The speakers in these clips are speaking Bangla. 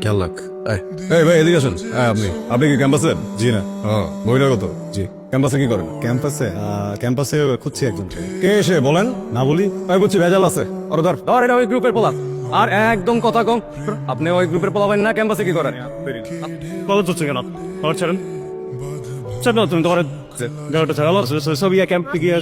খেয়াল রাখ। এই ভাই এদিকে আসেন। আপনি কি ক্যাম্পাসে? জি না, বহিরাগত। জি, ক্যাম্পাসে কি করেন? ক্যাম্পাসে খুঁজছি একজন। কে এসে বলেন না বলি? আমি বুঝছি ভেজাল আছে। ওর ধর ধর, এটা ওই গ্রুপের পোলা। আর একদম কথা কম। আপনি ওই গ্রুপের পোলা না, ক্যাম্পাসে কি করেন? কলেজ হচ্ছে কেন? আমার ছাড়েন ছাড়ো, তুমি তোমার গাড়িটা ছাড়ালো সব ইয়া ক্যাম্পে গিয়ে।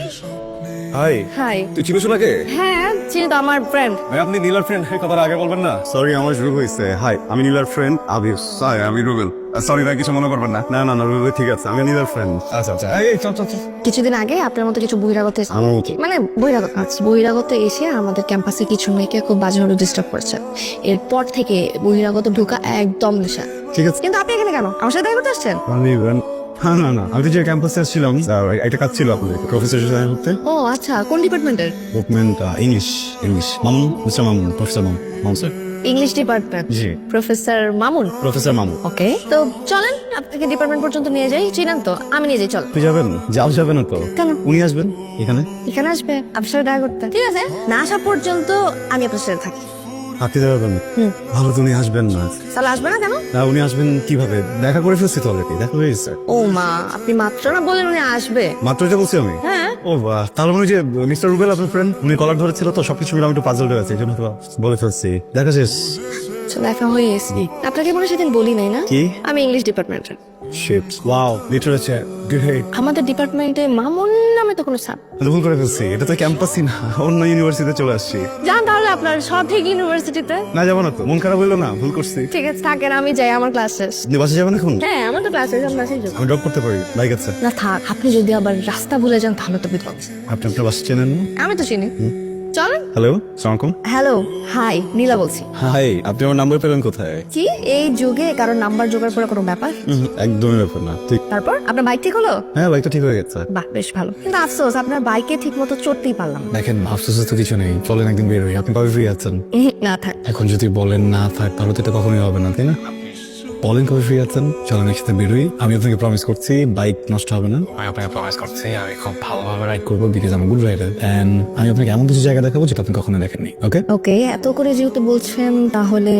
Hi, hi. তুই চিনিস ওনাকে? হ্যাঁ চিনি তো, আমার ফ্রেন্ড। ভাই আপনি নীলার ফ্রেন্ড, এই কথাটা আগে বলবেন না? সরি, আমার শুরু হয়েছে। হাই, আমি নীলার ফ্রেন্ড আবির। হাই, আমি রুবেল। সরি ভাই, কিছু মনে করবেন না। না না না রুবেল, ঠিক আছে, আমি নীলার ফ্রেন্ড। আচ্ছা আচ্ছা, এই চল চল চল। কিছুদিন আগে আপনার মতো কিছু বহিরাগত আমার মতো? মানে বহিরাগত এসে আমাদের ক্যাম্পাসে কিছু মেয়েকে খুব বাজেভাবে ডিস্টার্ব করছে। এরপর থেকে বহিরাগত ঢোকা একদম নেশা। ঠিক আছে, কিন্তু আপনি এখানে কেন? আমার সাথে দেখা করতে আসছেন? আমি না না, আমি তো যে ক্যাম্পাসে আসছিলাম, একটা কাজ ছিল আপনাদের প্রফেসর সাথে করতে। ও আচ্ছা, কোন ডিপার্টমেন্টের? Document English. Mamun, mister Mamun, professor Mamun sir. English department. জি। Professor Mamun. Professor Mamun. Okay, তো চলেন আপনাকে ডিপার্টমেন্ট পর্যন্ত নিয়ে যাই। চিনেন তো? আমি নিয়ে যাই, চল। তুই যাবেন? যাবে না তো? কেন? উনি আসবেন এখানে। এখানে আসবে আপনার সাথে দেখা করতে? ঠিক আছে, না আসা পর্যন্ত আমি আপনার সাথে থাকি। আপনি যাবেন? ভালো, তো উনি আসবেন না। তাহলে আসবে না কেন? না, উনি আসবেন কিভাবে? দেখা করে ফেলছি তো অলরেডি, দেখা হয়ে গেছে। ও মা, আপনি মাত্র না বললেন উনি আসবে। মাত্র এটা বলছি আমি। হ্যাঁ। ও বাহ, তাহলে মনে হয় যে মিস্টার রুবেল আপনার ফ্রেন্ড, উনি কলার ধরেছিল তো, সবকিছু মিলে আমি একটু পাজল হয়ে আছে, এই জন্য তো বলে ফেলছি। দেখা শেষ। দেখা হয়ে এসেছি। আপনাকে মনে হয় সেদিন বলি নাই না? কি? আমি ইংলিশ ডিপার্টমেন্টের। Shit, wow, literature, great. আমাদের ডিপার্টমেন্টে মামুন নামে তো কোনো স্যার। ভুল করে ফেলছি, এটা তো ক্যাম্পাসই না, অন্য ইউনিভার্সিটিতে চলে আসছি। যান তাহলে আপনার সঠিক ইউনিভার্সিটিতে। না, যাবো না তো, মন খারাপ হইলো না, ভুল করছি। ঠিক আছে থাকেন, আমি যাই, আমার ক্লাস শেষ। আপনি বাসে যাবেন এখন? হ্যাঁ আমার তো ক্লাস শেষ, আমি বাসায় যাবো। আমি ড্রপ করতে পারি, বাইক আছে। না থাক, আপনি যদি আবার রাস্তা ভুলে যান তাহলে তো বিপদ। আপনি আপনার বাসা চেনেন না? আমি তো চিনি। চলেন। হ্যালো, সালামালাইকুম। হ্যালো, হাই, নীলা বলছি। হাই, আপনি আমার নাম্বার পেলেন কোথায়? কি এই যুগে কারোর নাম্বার জোগাড় করে কোনো ব্যাপার? একদমই ব্যাপার না। ঠিক। তারপর আপনার বাইক ঠিক হলো? হ্যাঁ, বাইকটা ঠিক হয়ে গেছে। বাহ, বেশ ভালো। কিন্তু আফসোস আপনার বাইকে ঠিক মতো চড়তেই পারলাম না। দেখেন, আফসোসের তো কিছু নেই, চলেন একদিন বের হই। আপনি কবে ফ্রি আছেন? না থাক। এখন যদি বলেন না থাক, তাহলে তো এটা কখনোই হবে না, তাই না? বলেন কবে ফ্রি আছেন, চলেন একসাথে বেরোই। আমি আপনাকে প্রমিস করছি বাইক নষ্ট হবে না। আমি আপনাকে প্রমিস করছি আমি খুব ভালোভাবে রাইড করবো, বিকজ আমি গুড রাইডার। এন্ড আমি আপনাকে এমন কিছু জায়গা দেখাবো যেটা আপনি কখনো দেখেননি। ওকে ওকে, এত করে যেহেতু বলছেন তাহলে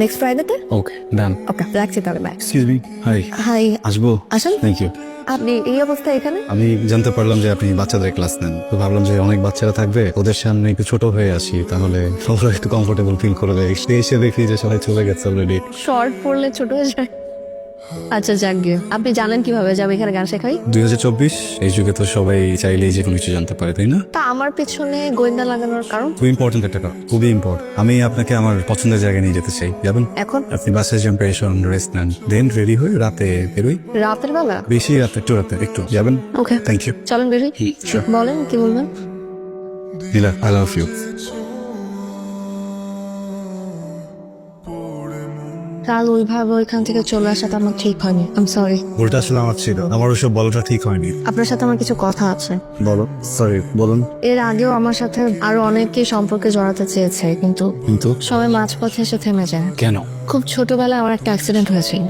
নেক্সট ফ্রাইডেতে। ওকে, ডান। ওকে, রাখছি তাহলে, bye. Excuse me, hi. Hi. আসবো? আসুন। Thank you. আপনি এই অবস্থায় এখানে? আমি জানতে পারলাম যে আপনি বাচ্চাদের ক্লাস নেন, তো ভাবলাম যে অনেক বাচ্চারা থাকবে, ওদের সামনে একটু ছোট হয়ে আসি, তাহলে সবাই একটু কমফোর্টেবল ফিল করবে। এসে দেখি যে সবাই চলে গেছে অলরেডি। শর্ট পড়লে ছোট হয়ে যায়। আচ্ছা যাক গিয়ে, আপনি জানেন কিভাবে যাবে এখানে গান শেখাই? 2024 এই যুগে তো সবাই চাইলেই যে কোনো কিছু জানতে পারে, তাই না? তা আমার পেছনে গোয়েন্দা লাগানোর কারণ? খুব ইম্পর্টেন্ট একটা কারণ, খুবই ইম্পর্টেন্ট। আমি আপনাকে আমার পছন্দের জায়গায় নিয়ে যেতে চাই, যাবেন? এখন? আপনি বাসে জাম্পে এসে রেস্ট নেন, দেন রেডি হয়ে রাতে বেরোই। রাতের বেলা? বেশি রাতে, একটু যাবেন? ওকে, থ্যাংক ইউ। চলেন বেরোই। sure. বলেন কি বলবেন? নীলা, আই লাভ ইউ। কাল ওইভাবে ওইখান থেকে চলে আসাটা আমার ঠিক হয়নি। আম সরি। ভুলটা আসলে আমার ছিল, আমার ওইসব বলাটা ঠিক হয়নি। আপনার সাথে আমার কিছু কথা আছে। বলো। সরি, বলুন। এর আগেও আমার সাথে আরো অনেকেই সম্পর্কে জড়াতে চেয়েছে, কিন্তু কিন্তু সবাই মাঝপথে এসে থেমে যায়। কেন? খুব ছোটবেলায় আমার একটা অ্যাক্সিডেন্ট হয়েছিল।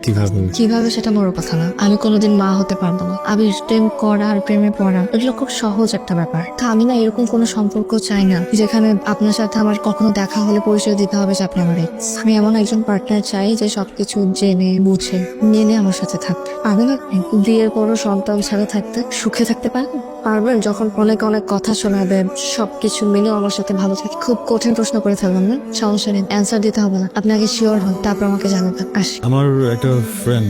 কিভাবে? কিভাবে সেটা বড় কথা না, আমি কোনোদিন মা হতে পারবো না। আমি প্রেম করা আর প্রেমে পড়া এগুলো খুব সহজ একটা ব্যাপার। তা আমি না এরকম কোনো সম্পর্ক চাই না যেখানে আপনার সাথে আমার কখনো দেখা হলে পরিচয় দিতে হবে যে আপনি আমার ex। আমি এমন একজন পার্টনার চাই যে সবকিছু জেনে বুঝে মেনে আমার সাথে থাকতে পারবেন। আপনি বিয়ের পরও সন্তান ছাড়া থাকতে সুখে থাকতে পারবেন যখন অনেক অনেক কথা শোনাবে, সবকিছু মিলেও আমার সাথে ভালো থাকে। খুব কঠিন প্রশ্ন করে ফেলবেন না, সমস্যা নেই, অ্যান্সার দিতে হবে না। আপনি আগে শিওর হন, তারপর আমাকে জানাবেন। আসি। আমার একটা ফ্রেন্ড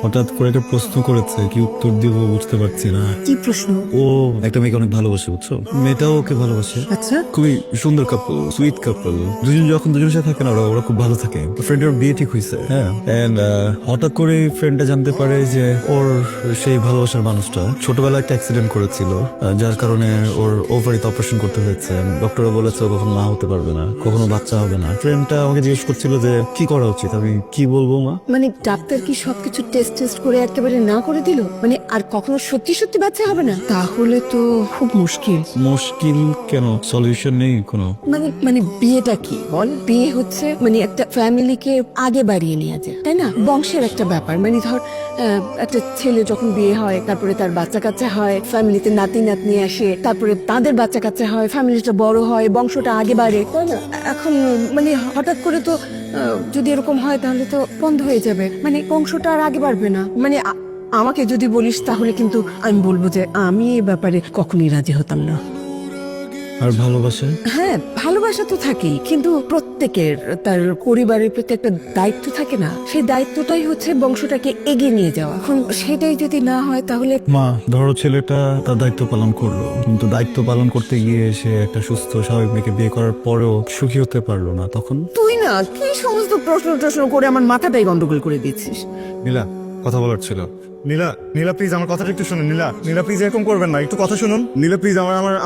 হঠাৎ করে একটা প্রশ্ন করেছে, কি উত্তর দিব বুঝতে পারছি না। কি প্রশ্ন? ও একটা মেয়েকে অনেক ভালোবাসে, বুঝছো? মেয়েটাও ওকে ভালোবাসে। আচ্ছা। খুবই সুন্দর কাপল, সুইট কাপল। দুজন যখন দুজনের সাথে থাকে না, ওরা খুব ভালো থাকে। ফ্রেন্ডের বিয়ে ঠিক হয়েছে, হ্যাঁ। এন্ড হঠাৎ করে ফ্রেন্ডটা জানতে পারে যে ওর সেই ভালোবাসার মানুষটা ছোটবেলায় একটা অ্যাক্সিডেন্ট করেছিল, যার কারণে ওর ওভারিতে অপারেশন করতে হয়েছে। ডক্টর বলেছে ও কখনো মা হতে পারবে না, কখনো বাচ্চা হবে না। ফ্রেন্ডটা আমাকে জিজ্ঞেস করছিল যে কি করা উচিত, আমি কি বলবো মা? মানে ডাক্তার কি সবকিছু টেস্ট করে একেবারে না করে দিল? মানে আর কখনো সত্যি সত্যি বাচ্চা হবে না? তাহলে তো খুব মুশকিল। মুশকিল কেন? সলিউশন নেই কোনো? মানে বিয়েটা কি বল? বিয়ে হচ্ছে মানে একটা ফ্যামিলিকে আগে বাড়িয়ে নিয়ে যায়, তাই না? বংশের একটা ব্যাপার। মানে ধর একটা ছেলে যখন বিয়ে হয়, তারপরে তার বাচ্চা কাচ্চা হয়, ফ্যামিলিতে নাতি নাতনি আসে, তারপরে তাদের বাচ্চা কাচ্চা হয়, ফ্যামিলিটা বড় হয়, বংশটা আগে বাড়ে, তাই না? এখন মানে হঠাৎ করে তো যদি এরকম হয় তাহলে তো বন্ধ হয়ে যাবে, মানে বংশটা আর আগে বাড়বে না। মানে আমাকে যদি বলিস তাহলে কিন্তু আমি বলবো যে আমি এই ব্যাপারে কখনই রাজি হতাম না। আর ভালোবাসা? হ্যাঁ, ভালোবাসা তো থাকেই, কিন্তু প্রত্যেকের তার পরিবারের প্রতি একটা দায়িত্ব থাকে না, সেই দায়িত্বটাই হচ্ছে বংশটাকে এগিয়ে নিয়ে যাওয়া। এখন সেটাই যদি না হয় তাহলে মা, ধরো ছেলেটা তার দায়িত্ব পালন করলো, কিন্তু দায়িত্ব পালন করতে গিয়ে সে একটা সুস্থ স্বাভাবিক মেয়েকে বিয়ে করার পরেও সুখী হতে পারলো না, তখন? তুই না কি সমস্ত প্রশ্ন করে আমার মাথাটাই গন্ডগোল করে দিচ্ছিস। নীলা, কথা বলার ছিল। নীলা, নীলা প্লিজ আমার কথাটা একটু শুনুন। নীলা, নীলা প্লিজ এরকম করবেন না, একটু কথা শুনুন। নীলা প্লিজ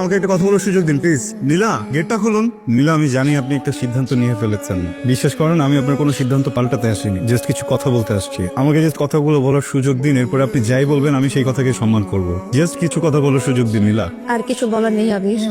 আমাকে একটা কথা বলার সুযোগ দিন প্লিজ। নীলা, গেটটা খুলুন। নীলা, আমি জানি আপনি একটা সিদ্ধান্ত নিয়ে ফেলেছেন, বিশ্বাস করেন আমি আপনার কোনো সিদ্ধান্ত পাল্টাতে আসিনি, জাস্ট কিছু কথা বলতে আসছি। আমাকে জাস্ট কথাগুলো বলার সুযোগ দিন, এরপর আপনি যাই বলবেন আমি সেই কথাকে সম্মান করব। জাস্ট কিছু কথা বলার সুযোগ দিন নীলা। আর কিছু বলার নেই আবির,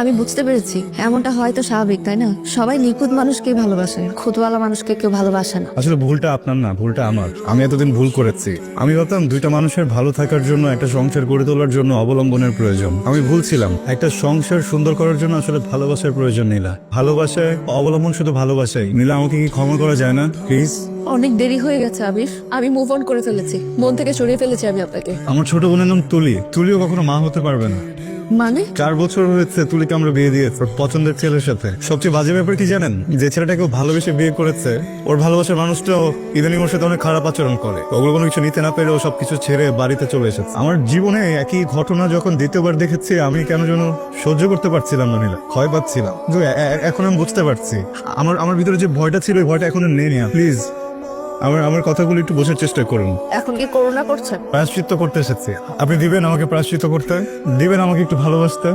আমি বুঝতে পেরেছি এমনটা হয়তো স্বাভাবিক, তাই না? সবাই নিখুঁত মানুষকেই ভালোবাসে, খুদওয়ালা মানুষকে কেউ ভালোবাসে না। আসলে ভুলটা আপনার না, ভুলটা আমার। আমি এতদিন ভুল করেছি। আমি ভাবতাম দুইটা মানুষের ভালো থাকার জন্য, একটা সংসার গড়ে তোলার জন্য অবলম্বনের প্রয়োজন। আমি ভুল ছিলাম। একটা সংসার সুন্দর করার জন্য আসলে ভালোবাসার প্রয়োজন। নীলা, ভালোবাসায় অবলম্বন শুধু ভালোবাসাই। নীলা, আমাকে কি ক্ষমা করা যায় না প্লিজ? অনেক দেরি হয়ে গেছে আবির, আমি মুভ অন করে ফেলেছি, মন থেকে সরিয়ে ফেলেছি আমি আপনাকে। আমার ছোট বোনের নাম তুলি। তুলিও কখনো মা হতে পারবে না। মানে 4 বছর হয়েছে তুলিকে আমরা বিয়ে দিয়েছি ওর পছন্দের ছেলের সাথে। সবচেয়ে বাজে ব্যাপার কি জানেন? যে ছেলেটাকে ও ভালোবেসে বিয়ে করেছে, ওর ভালোবাসার মানুষটাও ইদানিং ওর সাথে অনেক খারাপ আচরণ করে। ওগুলো কোনো কিছু নিতে না পেরে ও সবকিছু ছেড়ে বাড়িতে চলে এসেছে। আমার জীবনে একই ঘটনা যখন দ্বিতীয়বার দেখেছি, আমি কেন যেন সহ্য করতে পারছিলাম না নীলা, ভয় পাচ্ছিলাম। কিন্তু এখন আমি বুঝতে পারছি আমার ভিতরে যে ভয়টা ছিল, ওই ভয়টা এখন আর নেই। প্লিজ আমার কথাগুলো একটু বোঝার চেষ্টা করুন। এখন কি করোনা করছেন? প্রায়শ্চিত্ত করতে এসেছি। আপনি দিবেন আমাকে প্রায়শ্চিত্ত করতে? দিবেন আমাকে একটু ভালোবাসতে?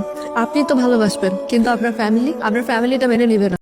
আপনি তো ভালোবাসবেন, কিন্তু আপনার ফ্যামিলিটা মেনে নেবে না।